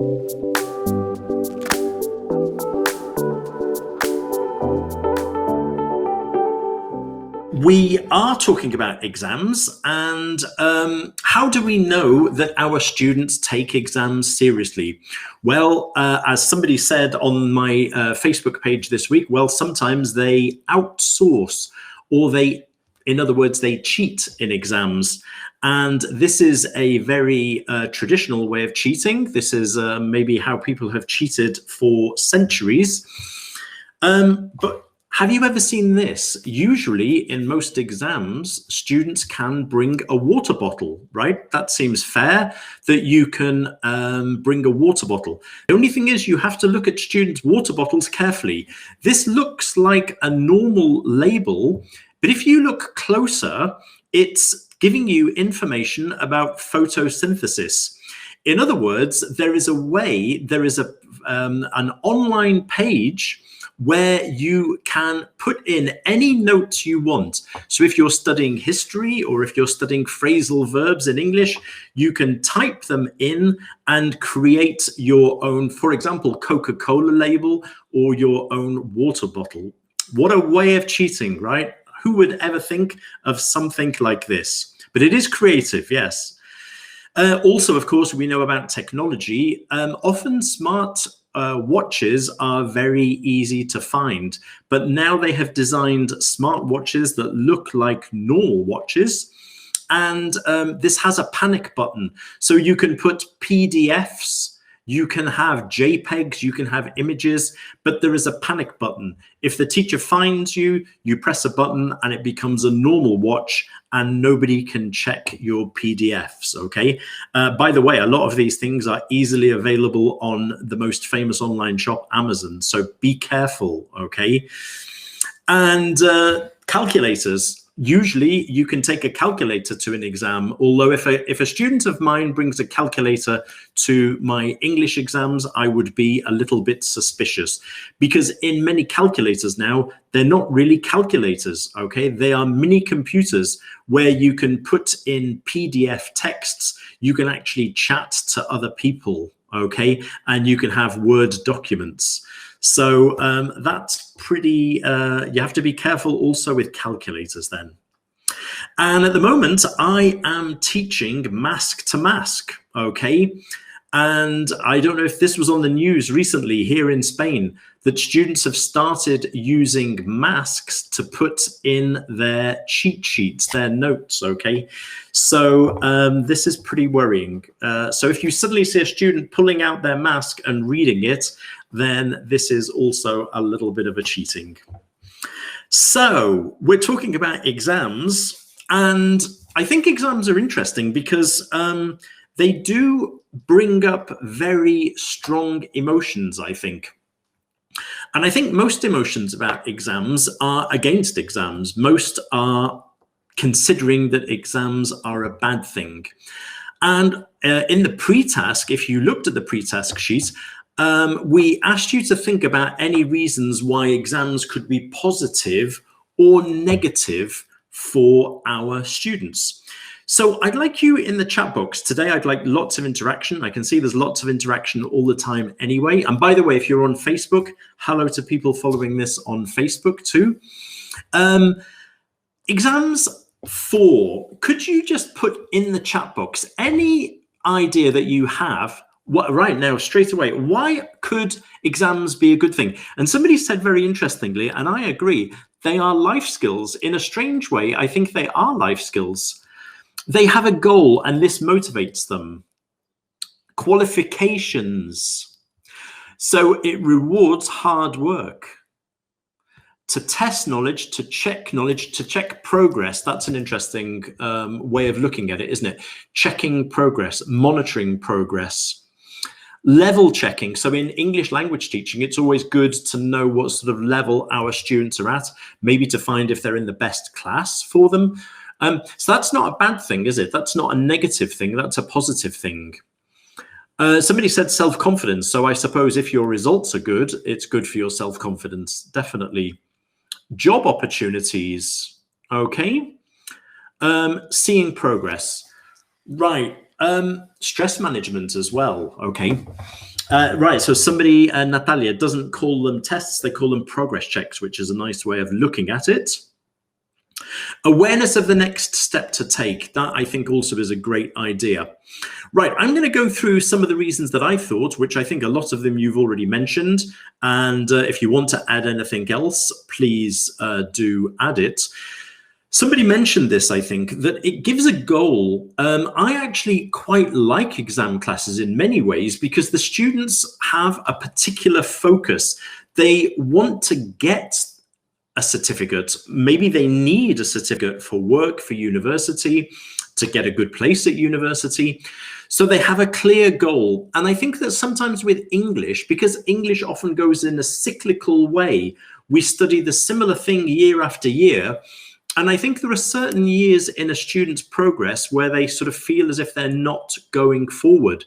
We are talking about exams, and how do we know that our students take exams seriously? Well, as somebody said on my Facebook page this week, well, sometimes they outsource, or in other words, they cheat in exams. And this is a very traditional way of cheating. This is maybe how people have cheated for centuries. But have you ever seen this? Usually in most exams, students can bring a water bottle, right? That seems fair, that you can bring a water bottle. The only thing is you have to look at students' water bottles carefully. This looks like a normal label, but if you look closer, it's giving you information about photosynthesis. In other words, there is an online page where you can put in any notes you want. So if you're studying history, or if you're studying phrasal verbs in English, you can type them in and create your own, for example, Coca-Cola label or your own water bottle. What a way of cheating, right? Who would ever think of something like this? But it is creative, yes. Also, of course, we know about technology. Often smart watches are very easy to find, but now they have designed smart watches that look like normal watches. And this has a panic button. So you can put PDFs, you can have JPEGs, you can have images, but there is a panic button. If the teacher finds you, you press a button and it becomes a normal watch and nobody can check your PDFs, okay? By the way, a lot of these things are easily available on the most famous online shop, Amazon, so be careful, okay? And calculators. Usually you can take a calculator to an exam, although if a student of mine brings a calculator to my English exams, I would be a little bit suspicious, because in many calculators now, they're not really calculators, okay? They are mini computers where you can put in PDF texts, you can actually chat to other people, okay? And you can have Word documents. So that's pretty, you have to be careful also with calculators then. And at the moment, I am teaching mask to mask, okay? And I don't know if this was on the news recently here in Spain, that students have started using masks to put in their cheat sheets, their notes, okay? So this is pretty worrying. So if you suddenly see a student pulling out their mask and reading it, then this is also a little bit of a cheating. So we're talking about exams, and I think exams are interesting because they do bring up very strong emotions, I think. And I think most emotions about exams are against exams. Most are considering that exams are a bad thing. And in the pre-task, if you looked at the pre-task sheet, we asked you to think about any reasons why exams could be positive or negative for our students. So I'd like you in the chat box today. I'd like lots of interaction. I can see there's lots of interaction all the time anyway. And by the way, if you're on Facebook, hello to people following this on Facebook too. Exams 4, could you just put in the chat box any idea that you have right now, straight away, why could exams be a good thing? And somebody said very interestingly, and I agree, they are life skills. In a strange way, I think they are life skills. They have a goal and this motivates them. Qualifications. So it rewards hard work. To test knowledge, to check progress. That's an interesting way of looking at it, isn't it? Checking progress, monitoring progress. Level checking. So in English language teaching, it's always good to know what sort of level our students are at, maybe to find if they're in the best class for them. So that's not a bad thing, is it? That's not a negative thing. That's a positive thing. Somebody said self-confidence. So I suppose if your results are good, it's good for your self-confidence. Definitely. Job opportunities. Okay. Seeing progress. Right. Stress management as well. Okay. Right, so somebody, Natalia, doesn't call them tests, they call them progress checks, which is a nice way of looking at it. Awareness of the next step to take, that I think also is a great idea. Right, I'm going to go through some of the reasons that I thought, which I think a lot of them you've already mentioned. And if you want to add anything else, please do add it. Somebody mentioned this, I think, that it gives a goal. I actually quite like exam classes in many ways because the students have a particular focus. They want to get a certificate. Maybe they need a certificate for work, for university, to get a good place at university. So they have a clear goal. And I think that sometimes with English, because English often goes in a cyclical way, we study the similar thing year after year. And I think there are certain years in a student's progress where they sort of feel as if they're not going forward.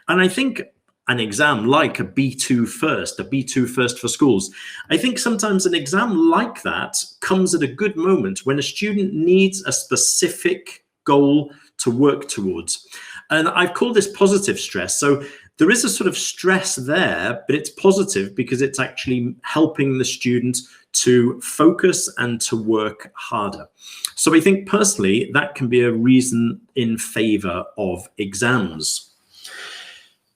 And I think an exam like a B2 First for schools, I think sometimes an exam like that comes at a good moment when a student needs a specific goal to work towards. And I've called this positive stress. So there is a sort of stress there, but it's positive because it's actually helping the student to focus and to work harder. So I think personally that can be a reason in favor of exams.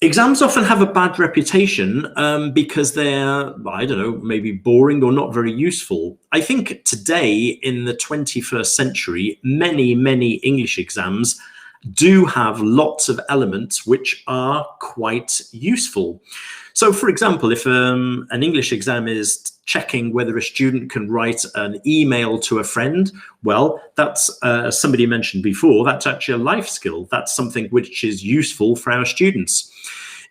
Exams often have a bad reputation because they're, I don't know, maybe boring or not very useful. I think today in the 21st century, many English exams do have lots of elements which are quite useful. So for example, if an English exam is checking whether a student can write an email to a friend, well, that's, somebody mentioned before, that's actually a life skill. That's something which is useful for our students.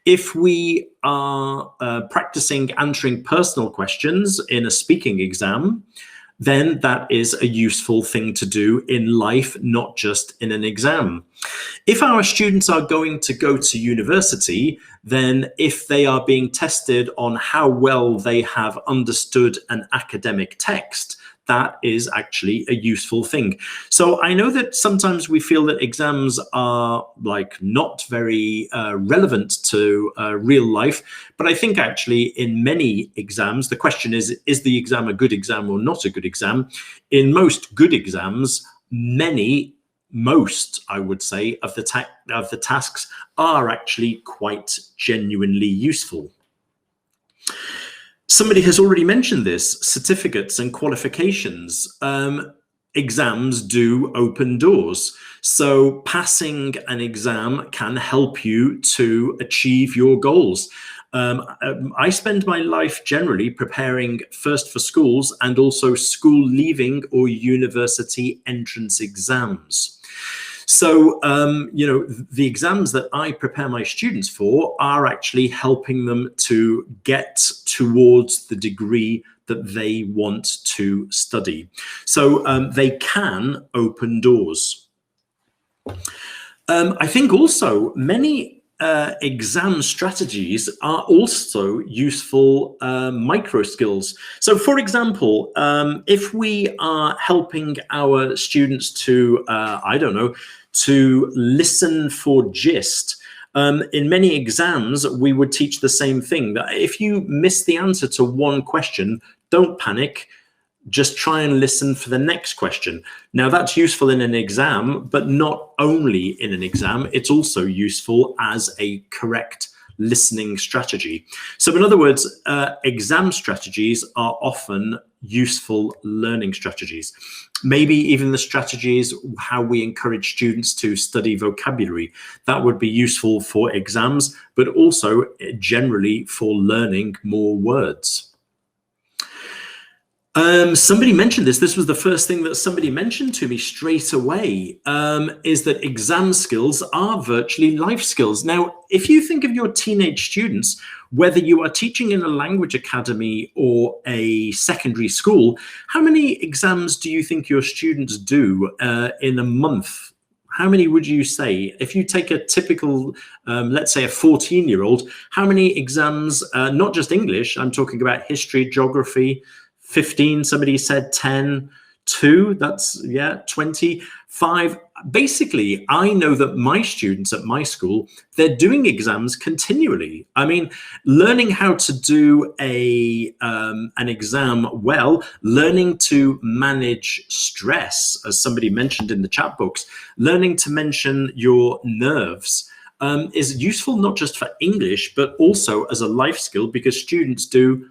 If we are practicing answering personal questions in a speaking exam, then that is a useful thing to do in life, not just in an exam. If our students are going to go to university, then if they are being tested on how well they have understood an academic text, that is actually a useful thing. So I know that sometimes we feel that exams are like not very relevant to real life, but I think actually in many exams, the question is the exam a good exam or not a good exam? In most good exams, most, I would say, of the tasks are actually quite genuinely useful. Somebody has already mentioned this, certificates and qualifications. Exams do open doors. So passing an exam can help you to achieve your goals. I spend my life generally preparing first for schools and also school leaving or university entrance exams. So, you know, the exams that I prepare my students for are actually helping them to get towards the degree that they want to study. So they can open doors. I think also many exam strategies are also useful micro skills. So for example, if we are helping our students to, I don't know, to listen for gist, in many exams, we would teach the same thing, that if you miss the answer to one question, don't panic. Just try and listen for the next question. Now that's useful in an exam, but not only in an exam, it's also useful as a correct listening strategy. So in other words, exam strategies are often useful learning strategies. Maybe even the strategies, how we encourage students to study vocabulary, that would be useful for exams, but also generally for learning more words. Somebody mentioned this. This was the first thing that somebody mentioned to me straight away, is that exam skills are virtually life skills. Now, if you think of your teenage students, whether you are teaching in a language academy or a secondary school, how many exams do you think your students do in a month? How many would you say? If you take a typical, let's say a 14-year-old, how many exams, not just English, I'm talking about history, geography, 15, somebody said 10, 2, that's, yeah, 20, 5. basically, I know that my students at my school, they're doing exams continually. I mean, learning how to do an exam well, learning to manage stress, as somebody mentioned in the chat box, learning to mention your nerves, is useful not just for English, but also as a life skill, because students do,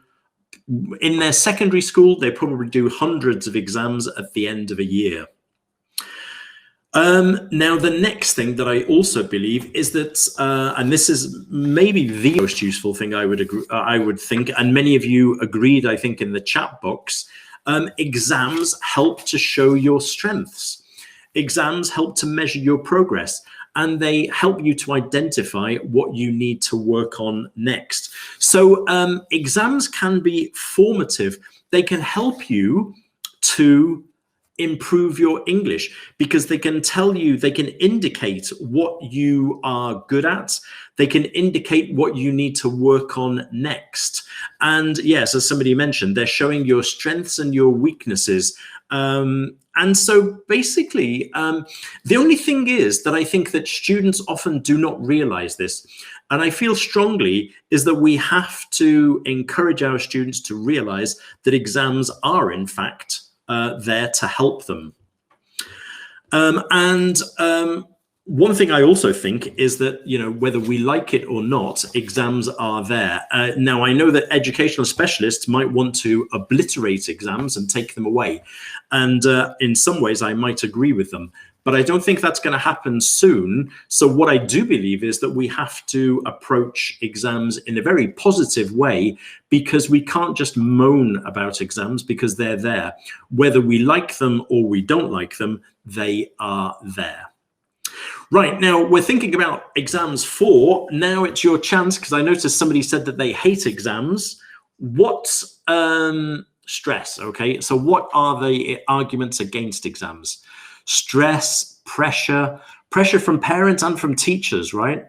in their secondary school, they probably do hundreds of exams at the end of a year. Now, the next thing that I also believe is that, and this is maybe the most useful thing I would think, and many of you agreed, I think, in the chat box, exams help to show your strengths. Exams help to measure your progress, and they help you to identify what you need to work on next. So exams can be formative. They can help you to improve your English, because they can tell you, they can indicate what you are good at. They can indicate what you need to work on next. And yes, as somebody mentioned, they're showing your strengths and your weaknesses. And so basically, the only thing is that I think that students often do not realize this, and I feel strongly, is that we have to encourage our students to realize that exams are, in fact, there to help them. One thing I also think is that, you know, whether we like it or not, exams are there. Now, I know that educational specialists might want to obliterate exams and take them away. And in some ways, I might agree with them. But I don't think that's going to happen soon. So what I do believe is that we have to approach exams in a very positive way, because we can't just moan about exams, because they're there. Whether we like them or we don't like them, they are there. Right, now we're thinking about exams 4. Now it's your chance, because I noticed somebody said that they hate exams. What stress, okay? So what are the arguments against exams? Stress, pressure from parents and from teachers, right?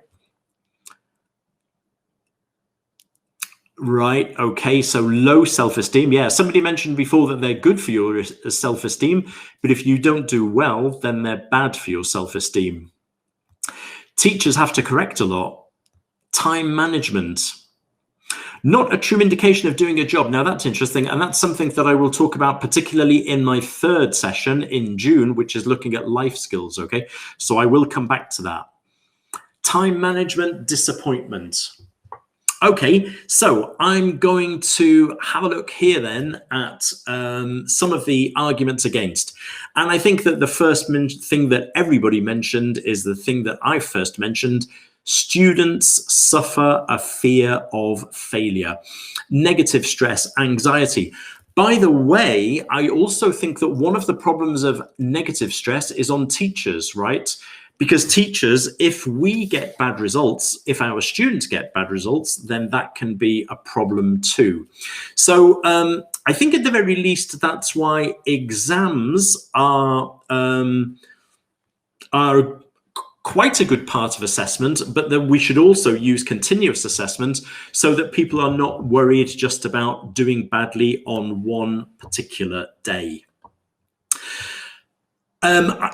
Right, okay, so low self-esteem. Yeah, somebody mentioned before that they're good for your self-esteem, but if you don't do well, then they're bad for your self-esteem. Teachers have to correct a lot. Time management. Not a true indication of doing a job. Now that's interesting, and that's something that I will talk about particularly in my 3rd session in June, which is looking at life skills, okay? So I will come back to that. Time management, disappointment. Okay, so I'm going to have a look here then at some of the arguments against. And I think that the first thing that everybody mentioned is the thing that I first mentioned. Students suffer a fear of failure, negative stress, anxiety. By the way, I also think that one of the problems of negative stress is on teachers, right? Because teachers, if we get bad results, if our students get bad results, then that can be a problem too. So I think at the very least, that's why exams are quite a good part of assessment, but that we should also use continuous assessment so that people are not worried just about doing badly on one particular day.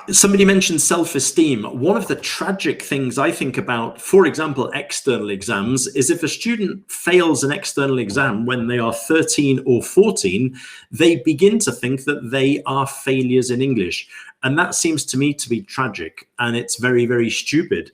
Somebody mentioned self-esteem. One of the tragic things I think about, for example, external exams, is if a student fails an external exam when they are 13 or 14, they begin to think that they are failures in English. And that seems to me to be tragic, and it's very, very stupid.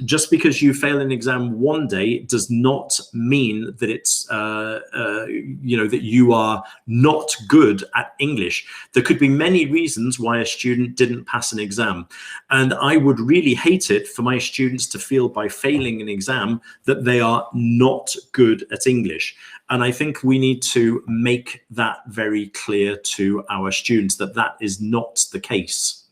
Just because you fail an exam one day does not mean that it's, you know, that you are not good at English. There could be many reasons why a student didn't pass an exam. And I would really hate it for my students to feel by failing an exam that they are not good at English. And I think we need to make that very clear to our students that that is not the case.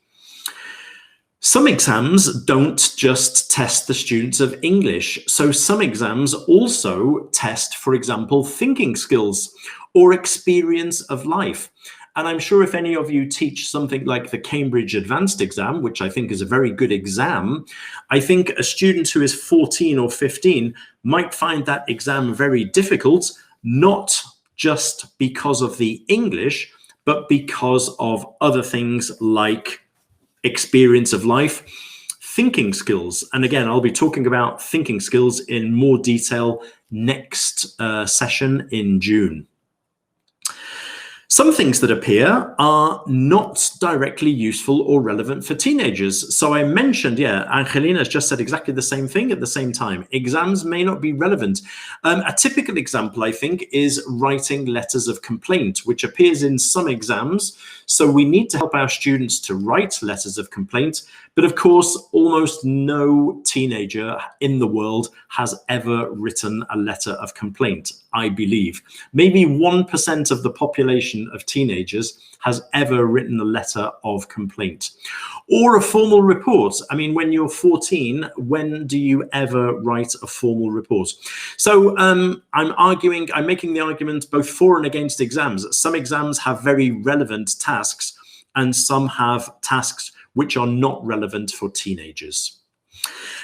Some exams don't just test the students of English. So some exams also test, for example, thinking skills or experience of life. And I'm sure if any of you teach something like the Cambridge Advanced exam, which I think is a very good exam, I think a student who is 14 or 15 might find that exam very difficult, not just because of the English, but because of other things like experience of life, thinking skills. And again, I'll be talking about thinking skills in more detail next session in June. Some things that appear are not directly useful or relevant for teenagers. So I mentioned, Angelina has just said exactly the same thing at the same time. Exams may not be relevant. A typical example, I think, is writing letters of complaint, which appears in some exams. So we need to help our students to write letters of complaint. But of course, almost no teenager in the world has ever written a letter of complaint, I believe. Maybe 1% of the population of teenagers has ever written a letter of complaint. Or a formal report. I mean, when you're 14, when do you ever write a formal report? So I'm making the argument both for and against exams. Some exams have very relevant tasks, and some have tasks which are not relevant for teenagers.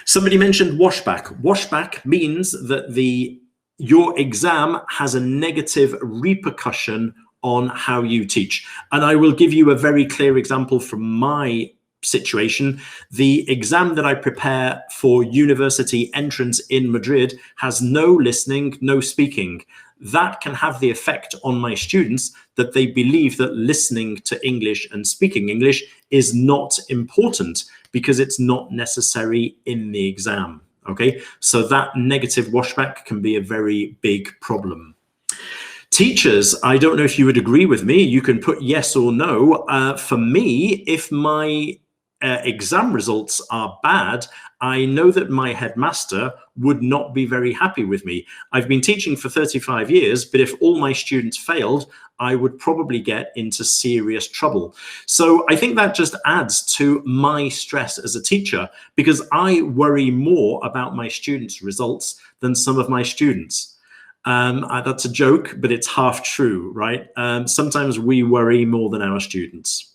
Somebody mentioned washback. Washback means that your exam has a negative repercussion on how you teach. And I will give you a very clear example from my situation. The exam that I prepare for university entrance in Madrid has no listening, no speaking. That can have the effect on my students that they believe that listening to English and speaking English is not important because it's not necessary in the exam. Okay, so that negative washback can be a very big problem. Teachers, I don't know if you would agree with me. You can put yes or no. For me, if my exam results are bad, I know that my headmaster would not be very happy with me. I've been teaching for 35 years, but if all my students failed, I would probably get into serious trouble. So I think that just adds to my stress as a teacher, because I worry more about my students' results than some of my students. That's a joke, but it's half true, right? Sometimes we worry more than our students.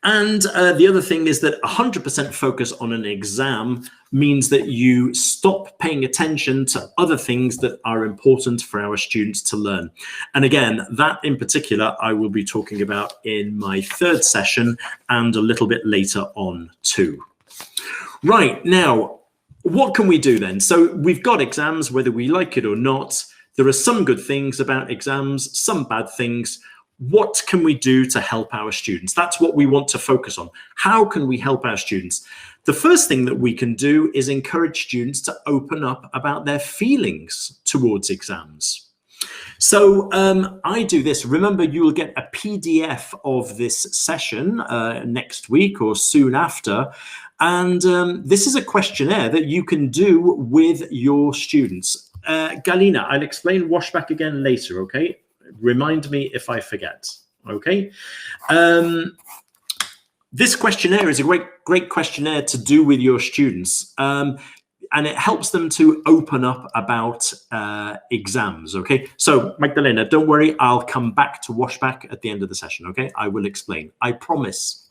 And the other thing is that 100% focus on an exam means that you stop paying attention to other things that are important for our students to learn. And again, that in particular, I will be talking about in my third session and a little bit later on too. Right, now, what can we do then? So we've got exams, whether we like it or not. There are some good things about exams, some bad things. What can we do to help our students? That's what we want to focus on. How can we help our students? The first thing that we can do is encourage students to open up about their feelings towards exams. So I do this. Remember, you will get a PDF of this session next week or soon after. And this is a questionnaire that you can do with your students. Galina, I'll explain Washback again later, okay? Remind me if I forget, okay? This questionnaire is a great questionnaire to do with your students, and it helps them to open up about exams, okay? So, Magdalena, don't worry, I'll come back to Washback at the end of the session, okay? I will explain, I promise.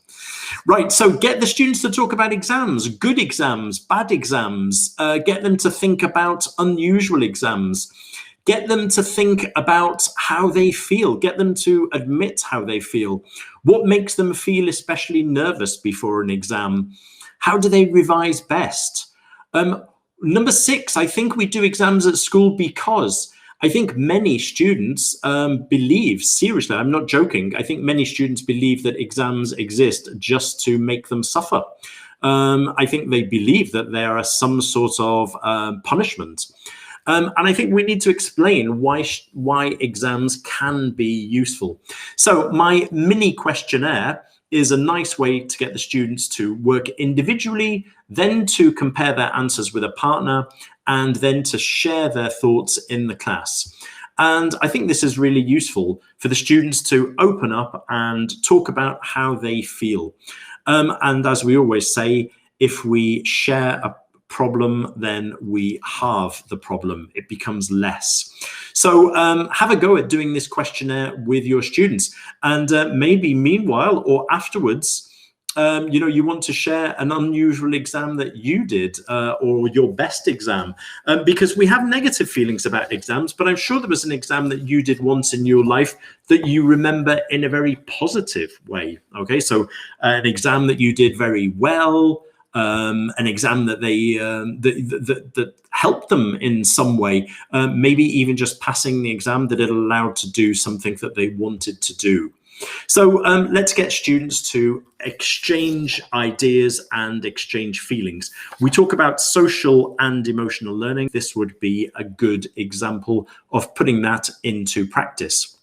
Right, so get the students to talk about exams, good exams, bad exams, get them to think about unusual exams. Get them to think about how they feel. Get them to admit how they feel. What makes them feel especially nervous before an exam? How do they revise best? Number 6, I think we do exams at school because I think many students believe, seriously, I'm not joking, I think many students believe that exams exist just to make them suffer. I think they believe that there are some sort of punishment. And I think we need to explain why exams can be useful. So my mini questionnaire is a nice way to get the students to work individually, then to compare their answers with a partner, and then to share their thoughts in the class. And I think this is really useful for the students to open up and talk about how they feel. And as we always say, if we share a problem, then we halve the problem. It becomes less. So have a go at doing this questionnaire with your students. And maybe meanwhile or afterwards, you want to share an unusual exam that you did, or your best exam, because we have negative feelings about exams, but I'm sure there was an exam that you did once in your life that you remember in a very positive way. Okay, so an exam that you did very well, an exam that that helped them in some way, maybe even just passing the exam that it allowed to do something that they wanted to do. So let's get students to exchange ideas and exchange feelings. We talk about social and emotional learning. This would be a good example of putting that into practice.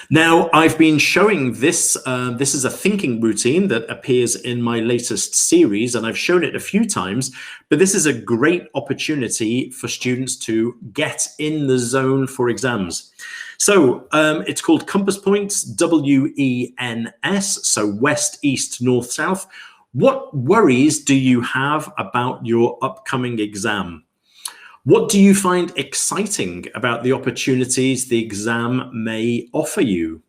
Now, I've been showing this. This is a thinking routine that appears in my latest series, and I've shown it a few times, but this is a great opportunity for students to get in the zone for exams. So it's called Compass Points, WENS, so west, east, north, south. What worries do you have about your upcoming exam? What do you find exciting about the opportunities the exam may offer you?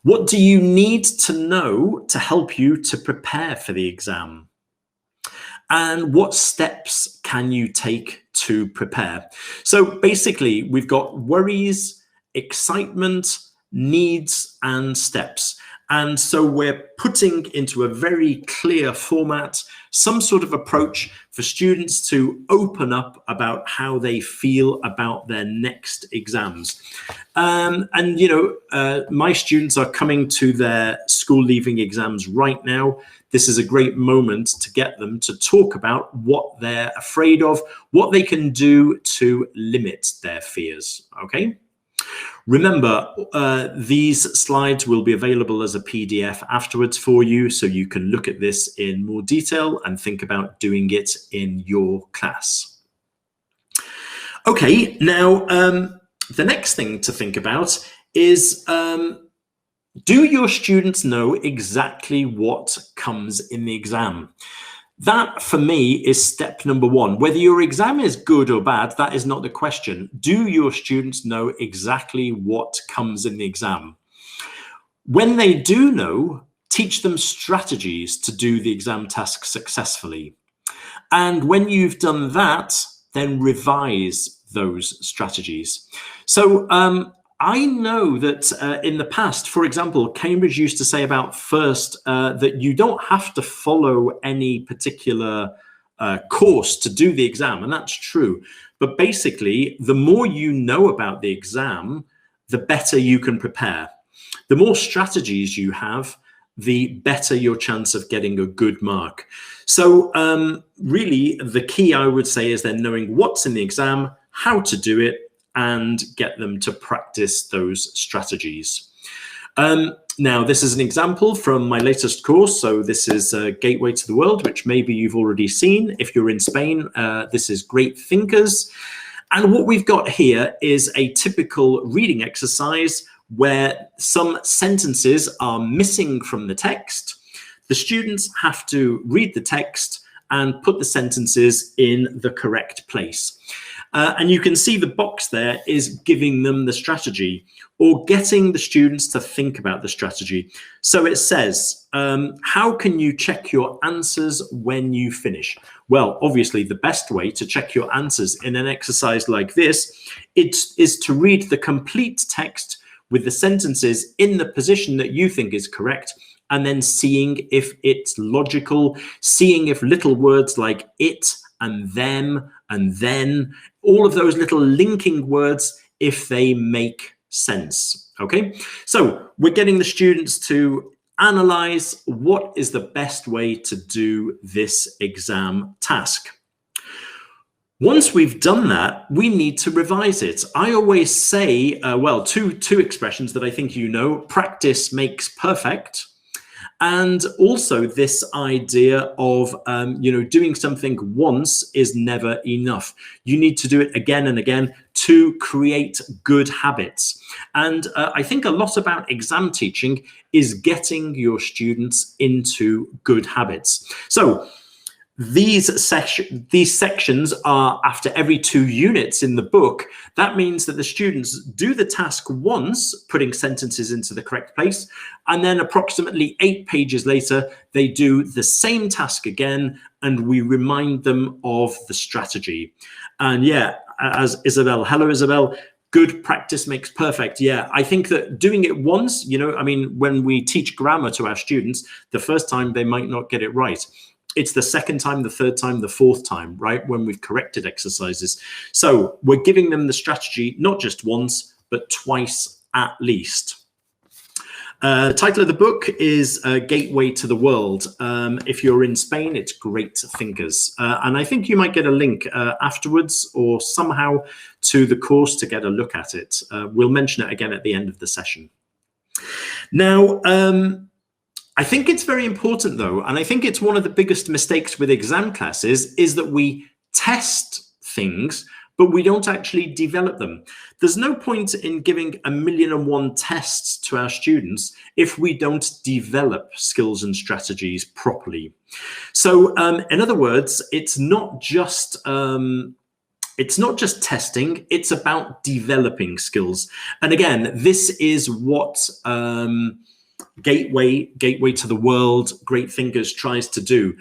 What do you need to know to help you to prepare for the exam? And what steps can you take to prepare? So basically, we've got worries, excitement, needs, and steps. And so we're putting into a very clear format some sort of approach for students to open up about how they feel about their next exams. My students are coming to their school leaving exams right now. This is a great moment to get them to talk about what they're afraid of, what they can do to limit their fears, okay? Remember, these slides will be available as a PDF afterwards for you, so you can look at this in more detail and think about doing it in your class. Okay, now the next thing to think about is, do your students know exactly what comes in the exam? That, for me, is step number one. Whether your exam is good or bad, that is not the question. Do your students know exactly what comes in the exam? When they do know, teach them strategies to do the exam task successfully. And when you've done that, then revise those strategies. So I know that in the past, for example, Cambridge used to say about FIRST that you don't have to follow any particular course to do the exam, and that's true. But basically, the more you know about the exam, the better you can prepare. The more strategies you have, the better your chance of getting a good mark. So really, the key, I would say, is then knowing what's in the exam, how to do it, and get them to practice those strategies. Now, this is an example from my latest course. So this is Gateway to the World, which maybe you've already seen. If you're in Spain, this is Great Thinkers. And what we've got here is a typical reading exercise where some sentences are missing from the text. The students have to read the text and put the sentences in the correct place. And you can see the box there is giving them the strategy or getting the students to think about the strategy. So it says, how can you check your answers when you finish? Well, obviously, the best way to check your answers in an exercise like this is to read the complete text with the sentences in the position that you think is correct, and then seeing if it's logical, seeing if little words like it and them and then, all of those little linking words, if they make sense, okay? So we're getting the students to analyze what is the best way to do this exam task. Once we've done that, we need to revise it. I always say, well, two expressions that I think you know: practice makes perfect. And also this idea of, doing something once is never enough. You need to do it again and again to create good habits. And I think a lot about exam teaching is getting your students into good habits. So these sections are after every 2 units in the book. That means that the students do the task once, putting sentences into the correct place, and then approximately 8 pages later, they do the same task again, and we remind them of the strategy. And yeah, as Isabel, hello Isabel, good practice makes perfect. Yeah, I think that doing it once, you know, I mean, when we teach grammar to our students, the first time they might not get it right. It's the second time, the third time, the fourth time, right, when we've corrected exercises. So we're giving them the strategy not just once, but twice at least. The title of the book is Gateway to the World. If you're in Spain, it's Great Thinkers. And I think you might get a link afterwards or somehow to the course to get a look at it. We'll mention it again at the end of the session. Now, I think it's very important though, and I think it's one of the biggest mistakes with exam classes is that we test things, but we don't actually develop them. There's no point in giving 1,000,001 tests to our students if we don't develop skills and strategies properly. So in other words, it's not just testing, it's about developing skills. And again, this is what Gateway to the World, Great Thinkers tries to do.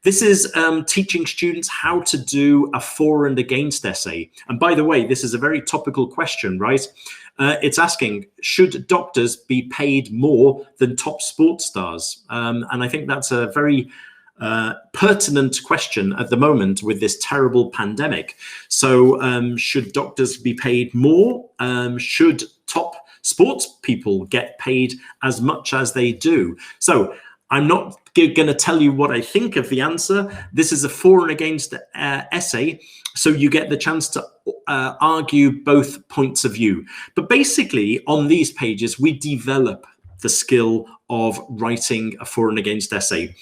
This is teaching students how to do a for and against essay. And by the way, this is a very topical question, right? It's asking, should doctors be paid more than top sports stars? And I think that's a very pertinent question at the moment with this terrible pandemic. So should doctors be paid more? Should top sports people get paid as much as they do? So I'm not going to tell you what I think of the answer. This is a for and against essay, so you get the chance to argue both points of view. But basically, on these pages, we develop the skill of writing a for and against essay.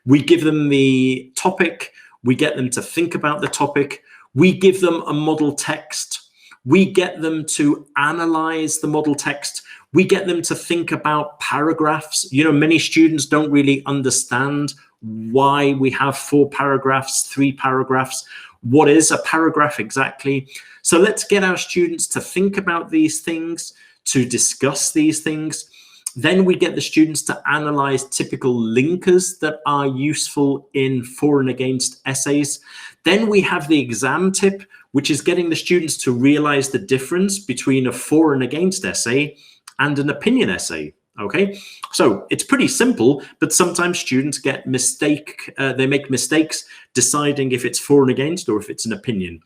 We give them the topic, we get them to think about the topic, we give them a model text, we get them to analyze the model text. We get them to think about paragraphs. You know, many students don't really understand why we have 4 paragraphs, 3 paragraphs. What is a paragraph exactly? So let's get our students to think about these things, to discuss these things. Then we get the students to analyze typical linkers that are useful in for and against essays. Then we have the exam tip, which is getting the students to realize the difference between a for and against essay and an opinion essay. Okay, so it's pretty simple, but sometimes students get they make mistakes deciding if it's for and against or if it's an opinion.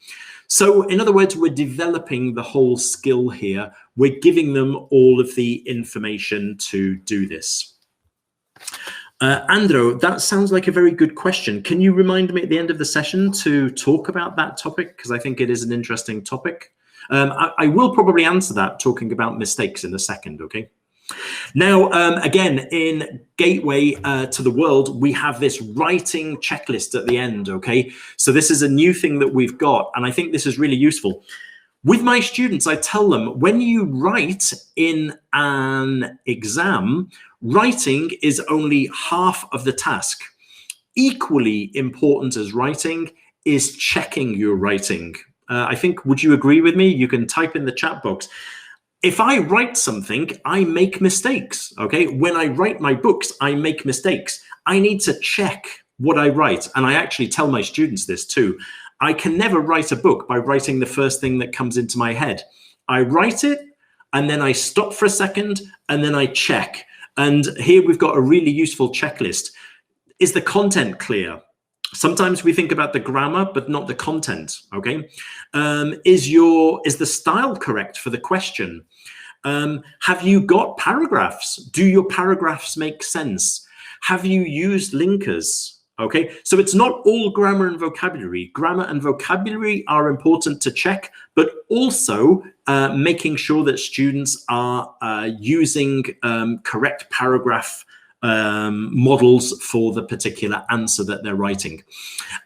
So in other words, we're developing the whole skill here. We're giving them all of the information to do this. Andro, that sounds like a very good question. Can you remind me at the end of the session to talk about that topic? Because I think it is an interesting topic. I will probably answer that talking about mistakes in a second, okay? Now, again, in Gateway to the World, we have this writing checklist at the end, okay? So this is a new thing that we've got, and I think this is really useful. With my students, I tell them, when you write in an exam, writing is only half of the task. Equally important as writing is checking your writing. I think, would you agree with me? You can type in the chat box. If I write something, I make mistakes, okay? When I write my books, I make mistakes. I need to check what I write. And I actually tell my students this too. I can never write a book by writing the first thing that comes into my head. I write it, and then I stop for a second, and then I check. And here we've got a really useful checklist. Is the content clear? Sometimes we think about the grammar, but not the content, okay? Is the style correct for the question? Have you got paragraphs? Do your paragraphs make sense? Have you used linkers? Okay, so it's not all grammar and vocabulary. Grammar and vocabulary are important to check, but also making sure that students are using correct paragraph models for the particular answer that they're writing.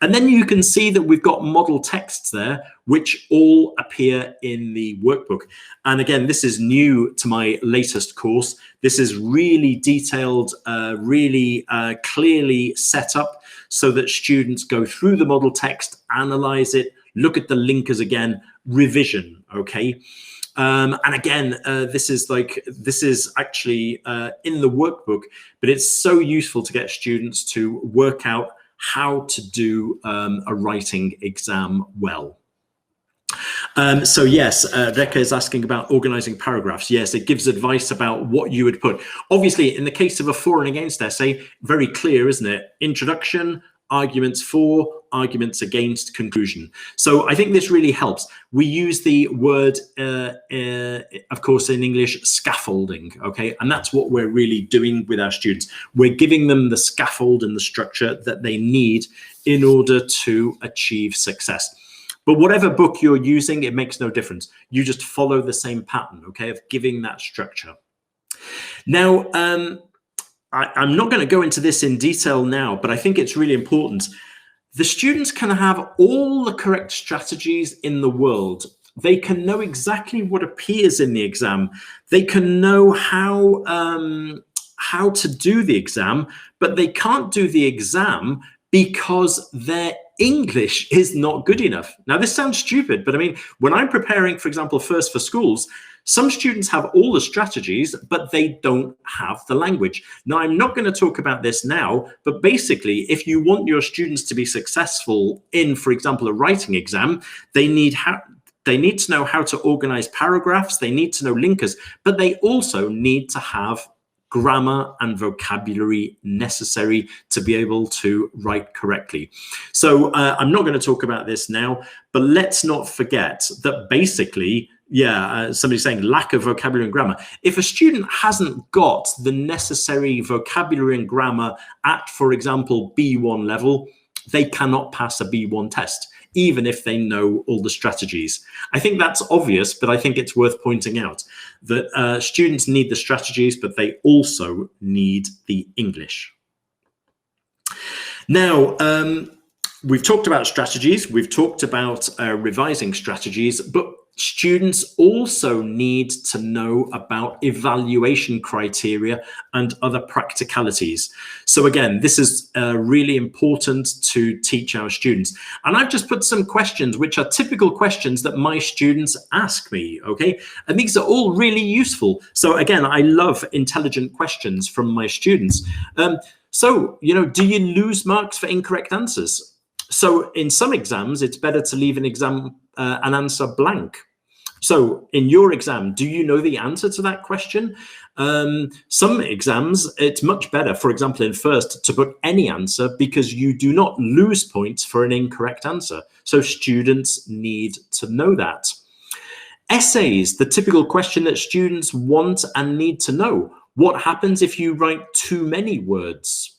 And then you can see that we've got model texts there, which all appear in the workbook. And again, this is new to my latest course. This is really detailed, really clearly set up so that students go through the model text, analyze it, look at the linkers again, revision, okay? And again, this is actually in the workbook, but it's so useful to get students to work out how to do a writing exam well. So yes, Rekha is asking about organizing paragraphs. Yes, it gives advice about what you would put. Obviously, in the case of a for and against essay, very clear, isn't it? Introduction, arguments for, arguments against, conclusion. So I think this really helps. We use the word, of course, in English, scaffolding, okay? And that's what we're really doing with our students. We're giving them the scaffold and the structure that they need in order to achieve success. But whatever book you're using, it makes no difference. You just follow the same pattern, okay, of giving that structure. Now, I'm not going to go into this in detail now, but I think it's really important. The students can have all the correct strategies in the world. They can know exactly what appears in the exam. They can know how to do the exam, but they can't do the exam because their English is not good enough. Now, this sounds stupid, but I mean, when I'm preparing, for example, First for Schools, some students have all the strategies, but they don't have the language. Now, I'm not going to talk about this now, but basically, if you want your students to be successful in, for example, a writing exam, they need to know how to organize paragraphs, they need to know linkers, but they also need to have grammar and vocabulary necessary to be able to write correctly. So I'm not going to talk about this now, but let's not forget that basically, somebody's saying lack of vocabulary and grammar. If a student hasn't got the necessary vocabulary and grammar at, for example, B1 level, they cannot pass a B1 test, even if they know all the strategies. I think that's obvious, but I think it's worth pointing out that students need the strategies, but they also need the English. Now, we've talked about strategies, we've talked about revising strategies, but students also need to know about evaluation criteria and other practicalities. So again, this is really important to teach our students. And I've just put some questions, which are typical questions that my students ask me, okay? And these are all really useful. So again, I love intelligent questions from my students. So, you know, do you lose marks for incorrect answers? So in some exams, it's better to leave an answer blank. So in your exam, do you know the answer to that question? Some exams, it's much better, for example, in First, to put any answer because you do not lose points for an incorrect answer. So students need to know that. Essays, the typical question that students want and need to know. What happens if you write too many words?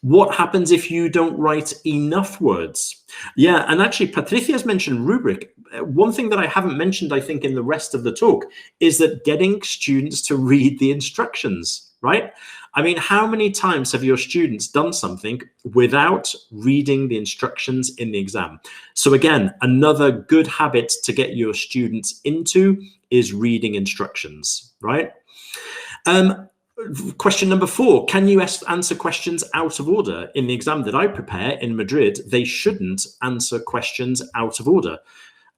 What happens if you don't write enough words? Yeah, and actually Patricia's mentioned rubric. One thing that I haven't mentioned, I think, in the rest of the talk is that getting students to read the instructions, right? I mean, how many times have your students done something without reading the instructions in the exam? So again, another good habit to get your students into is reading instructions, right? Question number 4, can you answer questions out of order? In the exam that I prepare in Madrid, they shouldn't answer questions out of order.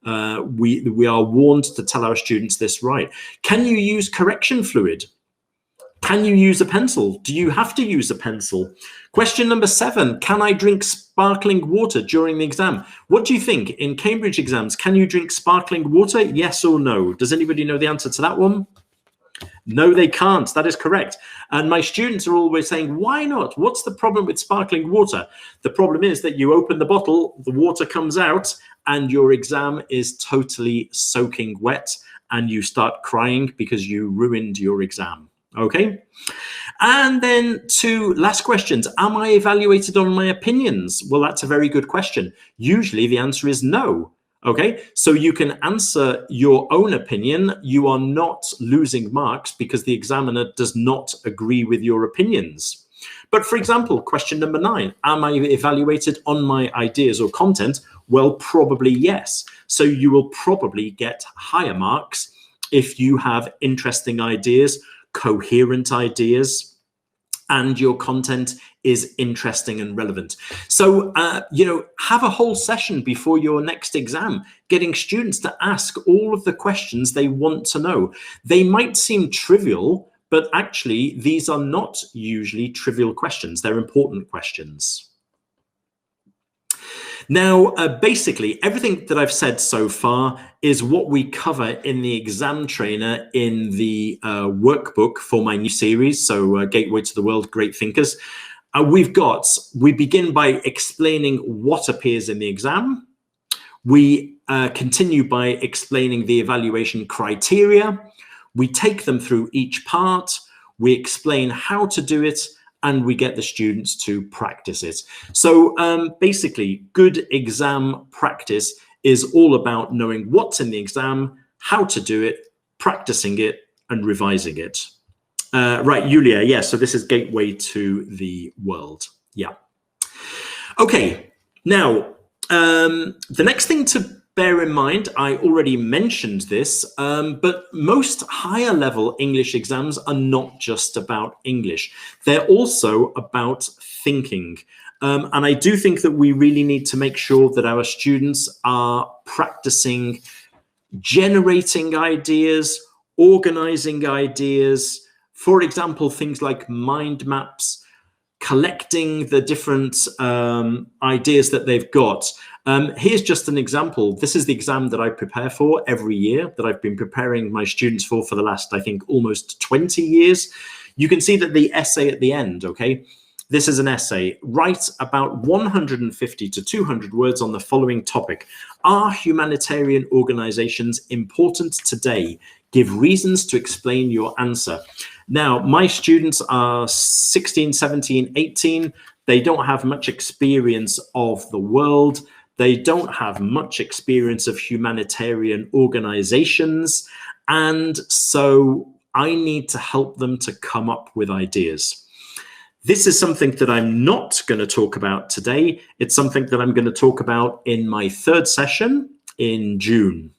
We are warned to tell our students this right. Can you use correction fluid? Can you use a pencil? Do you have to use a pencil? Question number 7, can I drink sparkling water during the exam? What do you think in Cambridge exams? Can you drink sparkling water? Yes or no? Does anybody know the answer to that one? No, they can't. That is correct. And my students are always saying, why not? What's the problem with sparkling water? The problem is that you open the bottle, the water comes out, and your exam is totally soaking wet, and you start crying because you ruined your exam. Okay? And then 2 last questions. Am I evaluated on my opinions? Well, that's a very good question. Usually the answer is no. Okay, so you can answer your own opinion. You are not losing marks because the examiner does not agree with your opinions. But for example, question number 9, am I evaluated on my ideas or content? Well, probably yes. So you will probably get higher marks if you have interesting ideas, coherent ideas, and your content is interesting and relevant. So, have a whole session before your next exam, getting students to ask all of the questions they want to know. They might seem trivial, but actually these are not usually trivial questions. They're important questions. Now, basically, everything that I've said so far is what we cover in the exam trainer in the workbook for my new series, so Gateway to the World, Great Thinkers. We begin by explaining what appears in the exam. We continue by explaining the evaluation criteria. We take them through each part. We explain how to do it, and we get the students to practice it. So basically, good exam practice is all about knowing what's in the exam, how to do it, practicing it, and revising it. Right, Julia, yeah, so this is Gateway to the World. Yeah. Okay, now, the next thing to bear in mind, I already mentioned this, but most higher level English exams are not just about English. They're also about thinking. And I do think that we really need to make sure that our students are practicing generating ideas, organizing ideas. For example, things like mind maps, collecting the different ideas that they've got. Here's just an example. This is the exam that I prepare for every year, that I've been preparing my students for the last, I think, almost 20 years. You can see that the essay at the end, okay? This is an essay. Write about 150 to 200 words on the following topic. Are humanitarian organizations important today? Give reasons to explain your answer. Now, my students are 16, 17, 18. They don't have much experience of the world. They don't have much experience of humanitarian organizations. And so I need to help them to come up with ideas. This is something that I'm not going to talk about today. It's something that I'm going to talk about in my 3rd session in June.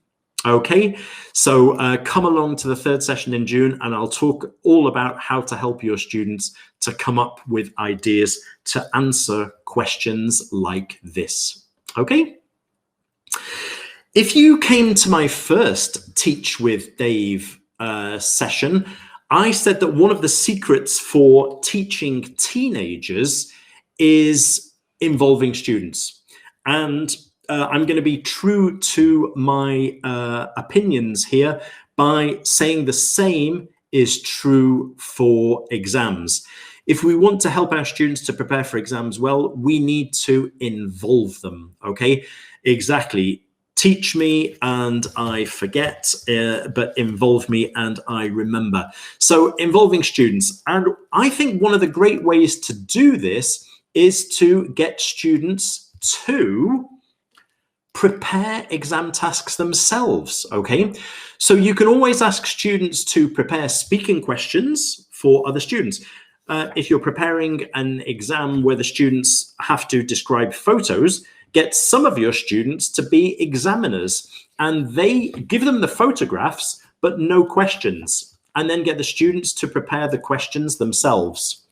Okay, so come along to the 3rd session in June, and I'll talk all about how to help your students to come up with ideas to answer questions like this. Okay? If you came to my first Teach with Dave session, I said that one of the secrets for teaching teenagers is involving students. And I'm going to be true to my opinions here by saying the same is true for exams. If we want to help our students to prepare for exams well, we need to involve them, okay? Exactly. Teach me and I forget, but involve me and I remember. So involving students. And I think one of the great ways to do this is to get students to prepare exam tasks themselves, okay? So you can always ask students to prepare speaking questions for other students. If you're preparing an exam where the students have to describe photos, get some of your students to be examiners, and they give them the photographs, but no questions, and then get the students to prepare the questions themselves.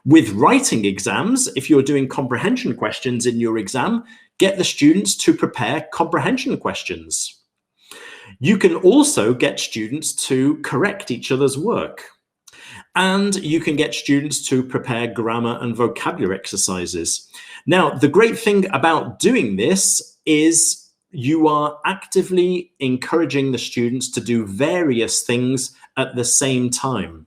With writing exams, if you're doing comprehension questions in your exam, get the students to prepare comprehension questions. You can also get students to correct each other's work. And you can get students to prepare grammar and vocabulary exercises. Now, the great thing about doing this is you are actively encouraging the students to do various things at the same time.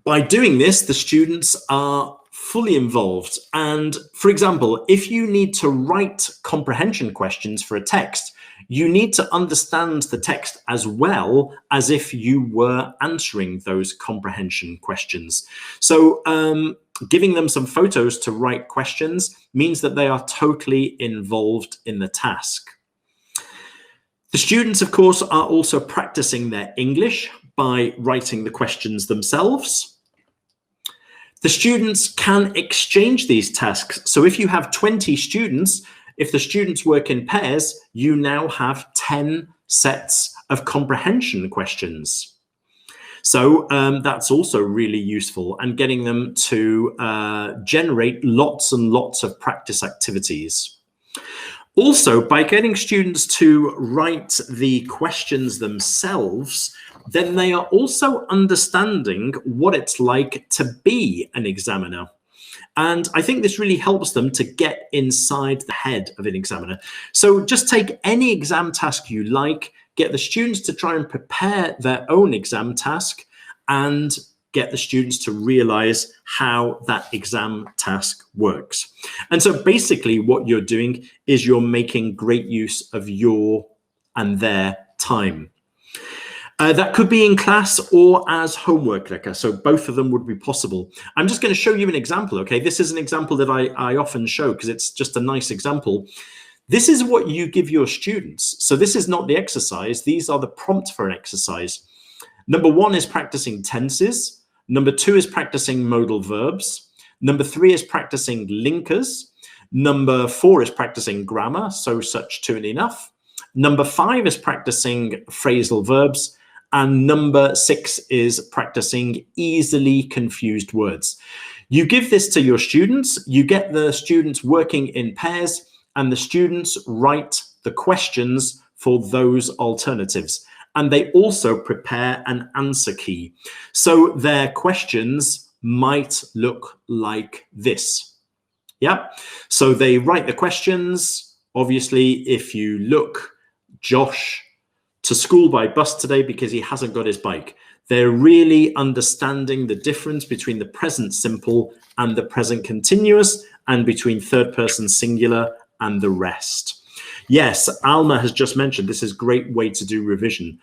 By doing this, the students are fully involved. And for example, if you need to write comprehension questions for a text, you need to understand the text as well as if you were answering those comprehension questions. So giving them some photos to write questions means that they are totally involved in the task. The students, of course, are also practicing their English by writing the questions themselves. The students can exchange these tasks. So if you have 20 students, if the students work in pairs, you now have 10 sets of comprehension questions. So that's also really useful, and getting them to generate lots and lots of practice activities. Also, by getting students to write the questions themselves, then they are also understanding what it's like to be an examiner. And I think this really helps them to get inside the head of an examiner. So just take any exam task you like, get the students to try and prepare their own exam task, and get the students to realize how that exam task works. And so basically what you're doing is you're making great use of your and their time. That could be in class or as homework, so both of them would be possible. I'm just going to show you an example, okay? This is an example that I often show because it's just a nice example. This is what you give your students. So this is not the exercise. These are the prompts for an exercise. Number 1 is practicing tenses. Number 2 is practicing modal verbs. Number 3 is practicing linkers. Number 4 is practicing grammar, so, such, to, and enough. Number 5 is practicing phrasal verbs. And number 6 is practicing easily confused words. You give this to your students, you get the students working in pairs, and the students write the questions for those alternatives. And they also prepare an answer key. So their questions might look like this. Yeah. So they write the questions. Obviously, if you look, Josh to school by bus today because he hasn't got his bike. They're really understanding the difference between the present simple and the present continuous, and between third person singular and the rest. Yes, Alma has just mentioned this is a great way to do revision.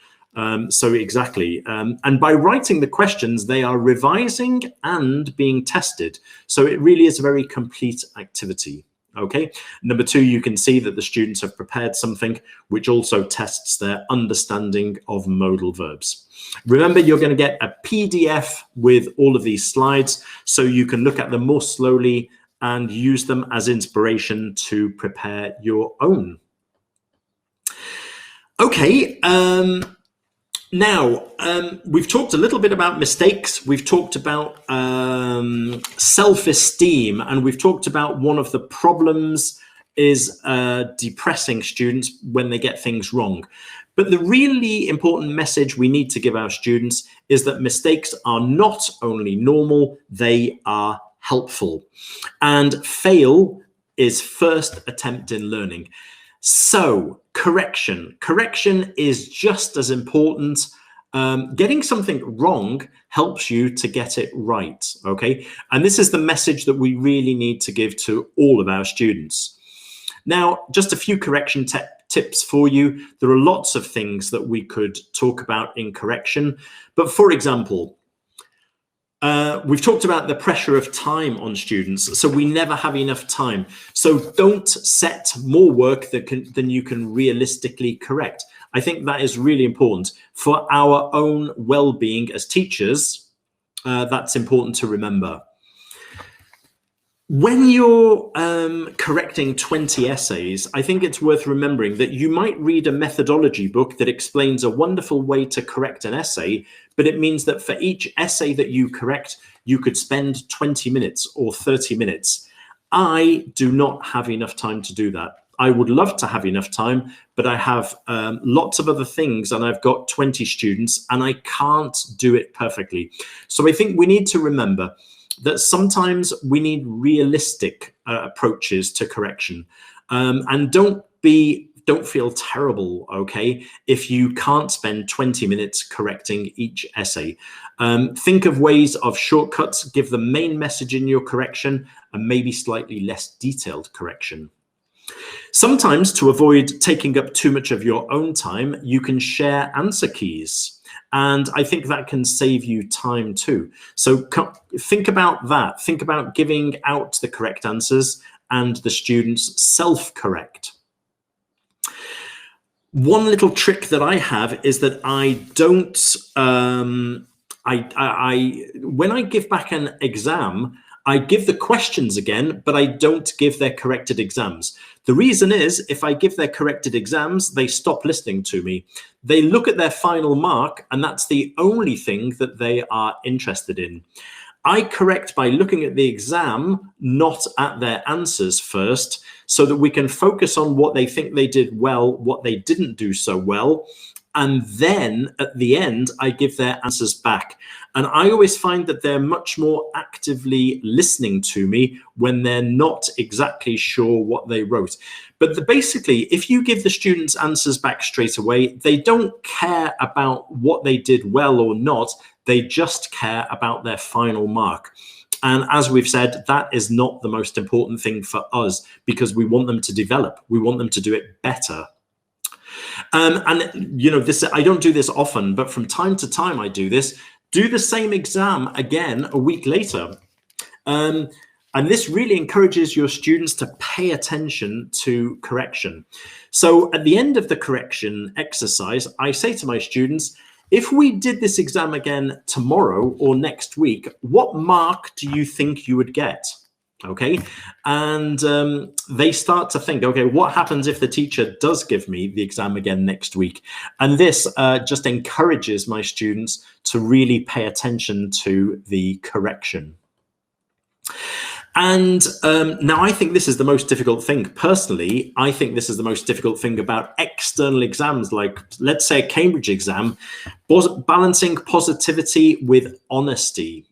So exactly. And by writing the questions, they are revising and being tested. So it really is a very complete activity. Okay. Number 2, you can see that the students have prepared something which also tests their understanding of modal verbs. Remember, you're going to get a PDF with all of these slides so you can look at them more slowly and use them as inspiration to prepare your own. Okay. Now, we've talked a little bit about mistakes. We've talked about self-esteem, and we've talked about one of the problems is depressing students when they get things wrong. But the really important message we need to give our students is that mistakes are not only normal, they are helpful. And fail is first attempt in learning. So correction is just as important. Getting something wrong helps you to get it right, okay? And this is the message that we really need to give to all of our students. Now, just a few correction tips for you. There are lots of things that we could talk about in correction, but for example, we've talked about the pressure of time on students, so we never have enough time. So don't set more work than you can realistically correct. I think that is really important for our own well-being as teachers. That's important to remember. When you're correcting 20 essays, I think it's worth remembering that you might read a methodology book that explains a wonderful way to correct an essay, but it means that for each essay that you correct, you could spend 20 minutes or 30 minutes. I do not have enough time to do that. I would love to have enough time, but I have lots of other things, and I've got 20 students, and I can't do it perfectly. So I think we need to remember that sometimes we need realistic approaches to correction, and don't feel terrible, okay, if you can't spend 20 minutes correcting each essay. Think of ways of shortcuts, give the main message in your correction and maybe slightly less detailed correction. Sometimes, to avoid taking up too much of your own time, you can share answer keys. And I think that can save you time too. So think about that. Think about giving out the correct answers and the students self-correct. One little trick that I have is that I when I give back an exam, I give the questions again, but I don't give their corrected exams. The reason is, if I give their corrected exams, they stop listening to me. They look at their final mark, and that's the only thing that they are interested in. I correct by looking at the exam, not at their answers first, so that we can focus on what they think they did well, what they didn't do so well. And then at the end, I give their answers back. And I always find that they're much more actively listening to me when they're not exactly sure what they wrote. But basically, if you give the students answers back straight away, they don't care about what they did well or not. They just care about their final mark. And as we've said, that is not the most important thing for us, because we want them to develop. We want them to do it better. And you know, this, I don't do this often, but from time to time I do this. Do the same exam again a week later. And this really encourages your students to pay attention to correction. So at the end of the correction exercise, I say to my students, if we did this exam again tomorrow or next week, what mark do you think you would get? Okay, and they start to think, okay, what happens if the teacher does give me the exam again next week? And this just encourages my students to really pay attention to the correction. And now I think this is the most difficult thing. Personally, I think this is the most difficult thing about external exams, like let's say a Cambridge exam, balancing positivity with honesty.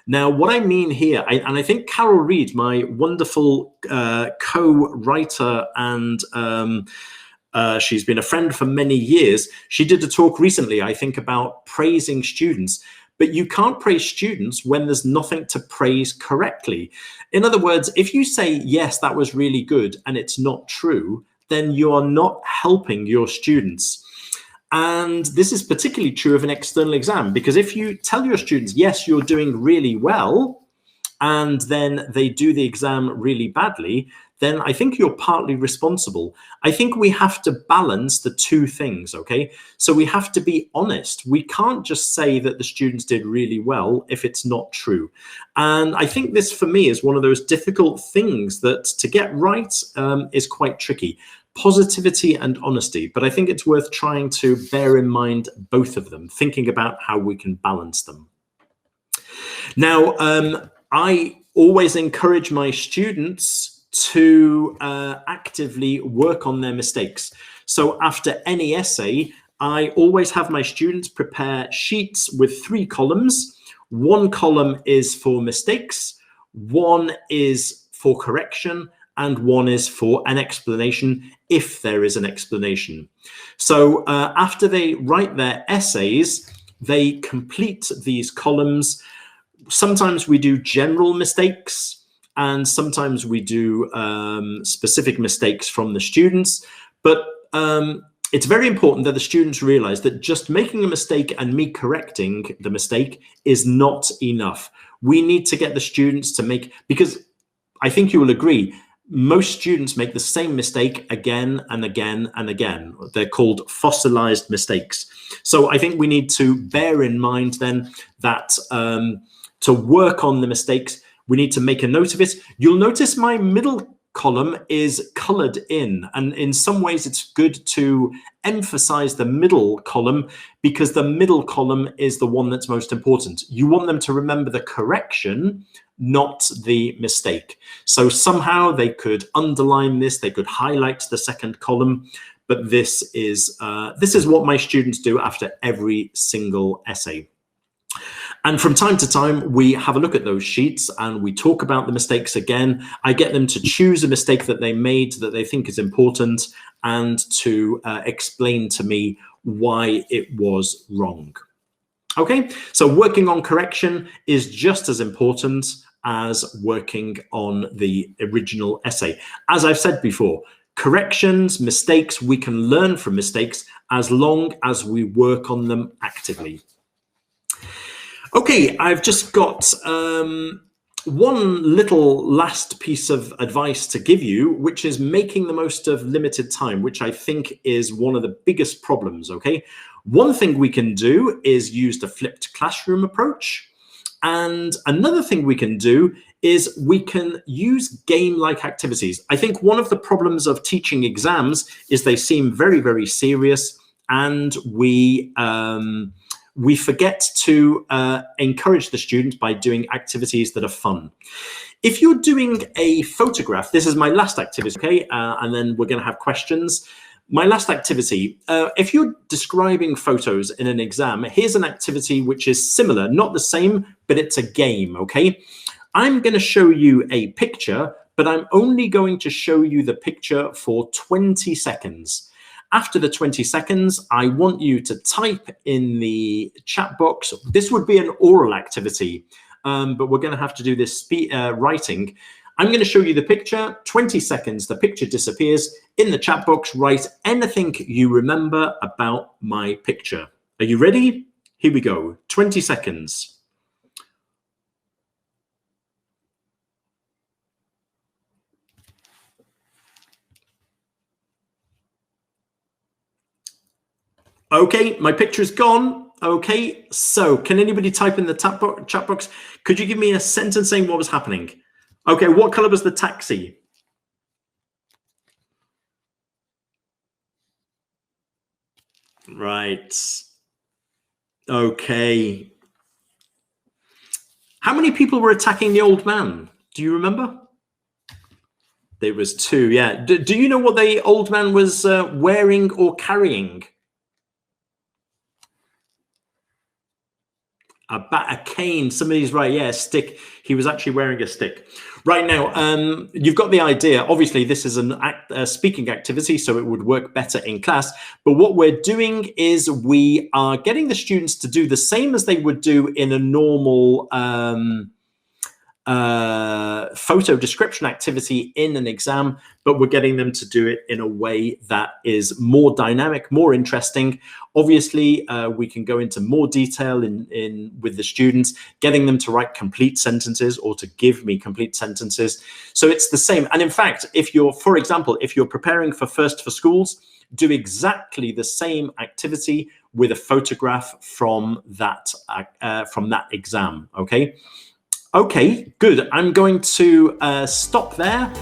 Now, what I mean here, and I think Carol Reed, my wonderful co-writer, and she's been a friend for many years, she did a talk recently, I think, about praising students. But you can't praise students when there's nothing to praise correctly. In other words, if you say, yes, that was really good, and it's not true, then you are not helping your students. And this is particularly true of an external exam, because if you tell your students, yes, you're doing really well, and then they do the exam really badly, then I think you're partly responsible. I think we have to balance the two things, okay? So we have to be honest. We can't just say that the students did really well if it's not true. And I think this, for me, is one of those difficult things that to get right is quite tricky. Positivity and honesty, but I think it's worth trying to bear in mind both of them, thinking about how we can balance them. Now, I always encourage my students to actively work on their mistakes. So after any essay, I always have my students prepare sheets with 3 columns. 1 column is for mistakes, 1 is for correction, and 1 is for an explanation, if there is an explanation. So after they write their essays, they complete these columns. Sometimes we do general mistakes, and sometimes we do specific mistakes from the students. But it's very important that the students realize that just making a mistake and me correcting the mistake is not enough. We need to get the students to make, because I think you will agree, most students make the same mistake again and again and again. They're called fossilized mistakes. So I think we need to bear in mind then that to work on the mistakes, we need to make a note of it. You'll notice my middle column is colored in, and in some ways it's good to emphasize the middle column, because the middle column is the one that's most important. You want them to remember the correction, not the mistake. So somehow they could underline this, they could highlight the second column, but this is what my students do after every single essay. And from time to time, we have a look at those sheets and we talk about the mistakes again. I get them to choose a mistake that they made that they think is important, and to explain to me why it was wrong. Okay, so working on correction is just as important as working on the original essay. As I've said before, corrections, mistakes, we can learn from mistakes as long as we work on them actively. Okay, I've just got one little last piece of advice to give you, which is making the most of limited time, which I think is one of the biggest problems, okay? One thing we can do is use the flipped classroom approach. And another thing we can do is we can use game-like activities. I think one of the problems of teaching exams is they seem very, very serious, and we forget to encourage the student by doing activities that are fun. If you're doing a photograph, this is my last activity, okay? And then we're gonna have questions. My last activity, if you're describing photos in an exam, here's an activity which is similar, not the same, but it's a game, okay? I'm gonna show you a picture, but I'm only going to show you the picture for 20 seconds. After the 20 seconds, I want you to type in the chat box. This would be an oral activity, but we're gonna have to do this writing. I'm gonna show you the picture, 20 seconds, the picture disappears. In the chat box, write anything you remember about my picture. Are you ready? Here we go, 20 seconds. Okay, my picture's gone. Okay, so can anybody type in the chat box? Could you give me a sentence saying what was happening? Okay, what color was the taxi? Right. Okay. How many people were attacking the old man? Do you remember? There was 2, yeah. Do you know what the old man was wearing or carrying? A cane. Somebody's right. Yeah, a stick. He was actually wearing a stick. Right now, you've got the idea. Obviously, this is a speaking activity, so it would work better in class. But what we're doing is we are getting the students to do the same as they would do in a normal photo description activity in an exam, but we're getting them to do it in a way that is more dynamic, more interesting. Obviously, we can go into more detail with the students, getting them to write complete sentences or to give me complete sentences. So it's the same. And in fact, if you're, for example, if you're preparing for First for Schools, do exactly the same activity with a photograph from that exam, okay? Okay, good. I'm going to stop there